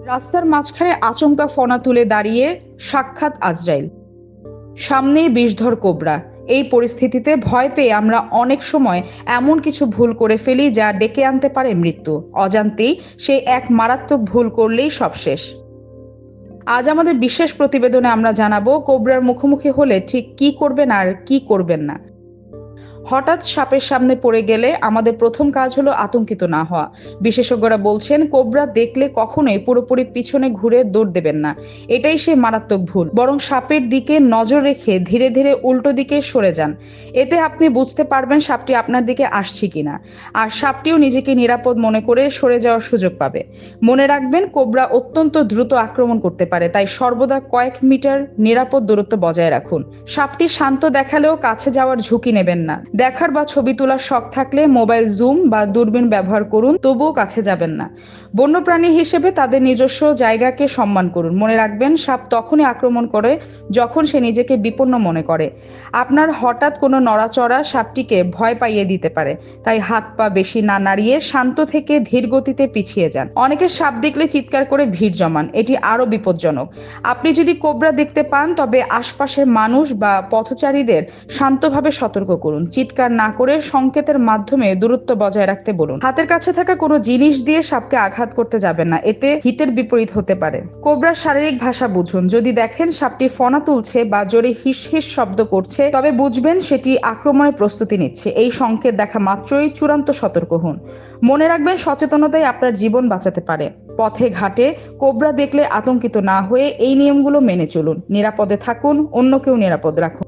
রাস্তার মাঝখানে আচমকা ফনা তুলে দাঁড়িয়ে সাক্ষাৎ আজরাইল, সামনেই বিষধর কোবরা। এই পরিস্থিতিতে ভয় পেয়ে আমরা অনেক সময় এমন কিছু ভুল করে ফেলি যা ডেকে আনতে পারে মৃত্যু। অজান্তেই সেই এক মারাত্মক ভুল করলেই সব শেষ। আজ আমাদের বিশেষ প্রতিবেদনে আমরা জানাবো কোবরার মুখোমুখি হলে ঠিক কি করবেন আর কি করবেন না। হঠাৎ সাপের সামনে পড়ে গেলে আমাদের প্রথম কাজ হলো আতঙ্কিত না হওয়া। বিশেষজ্ঞরা বলছেন কোবরা দেখলে কখনোই পুরোপুরি পিছনে ঘুরে দৌড় দেবেন না। এটাই সেই মারাত্মক ভুল। বরং সাপের দিকে নজর রেখে ধীরে ধীরে উল্টো দিকে সরে যান। এতে আপনি বুঝতে পারবেন সাপটি আপনার দিকে আসছে কিনা, আর সাপটিও নিজেকে নিরাপদ মনে করে সরে যাওয়ার সুযোগ পাবে। মনে রাখবেন কোবরা অত্যন্ত দ্রুত আক্রমণ করতে পারে, তাই সর্বদা কয়েক মিটার নিরাপদ দূরত্ব বজায় রাখুন। সাপটি শান্ত দেখালেও কাছে যাওয়ার ঝুঁকি নেবেন না। দেখার বা ছবি তোলার শখ থাকলে মোবাইল জুম বা দূরবীন ব্যবহার করুন, তবুও কাছে যাবেন না। বন্যপ্রাণী হিসেবে তাদের নিজস্ব জায়গাকে সম্মান করুন। মনে রাখবেন সাপ তখনই আক্রমণ করে যখন সে নিজেকে বিপন্ন মনে করে। আপনার হঠাৎ কোনো নড়াচড়া সাপটিকে ভয় পাইয়ে দিতে পারে, তাই হাত পা বেশি না নাড়িয়ে শান্ত থেকে ধীর গতিতে পিছিয়ে যান। অনেকে সাপ দেখলে চিৎকার করে ভিড় জমান, এটি আরো বিপজ্জনক। আপনি যদি কোবরা দেখতে পান তবে আশপাশের মানুষ বা পথচারীদের শান্তভাবে সতর্ক করুন। চিৎকার না করে সংকেতের মাধ্যমে দূরত্ব বজায় রাখতে বলুন। হাতের কাছে থাকা কোনো জিনিস দিয়ে সাপকে আঘাত করতে যাবেন না, এতে হিতের বিপরীত হতে পারে। কোবরার শারীরিক ভাষা বুঝুন। যদি দেখেন সাপটি ফনা তুলছে বা জোরে হিস হিস শব্দ করছে, তবে বুঝবেন সেটি আক্রমণের প্রস্তুতি নিচ্ছে। এই সংকেত দেখা মাত্রই চূড়ান্ত সতর্ক হন। মনে রাখবেন সচেতনতাই আপনার জীবন বাঁচাতে পারে। পথে ঘাটে কোবরা দেখলে আতঙ্কিত না হয়ে এই নিয়মগুলো মেনে চলুন। নিরাপদে থাকুন, অন্যকেও নিরাপদ রাখুন।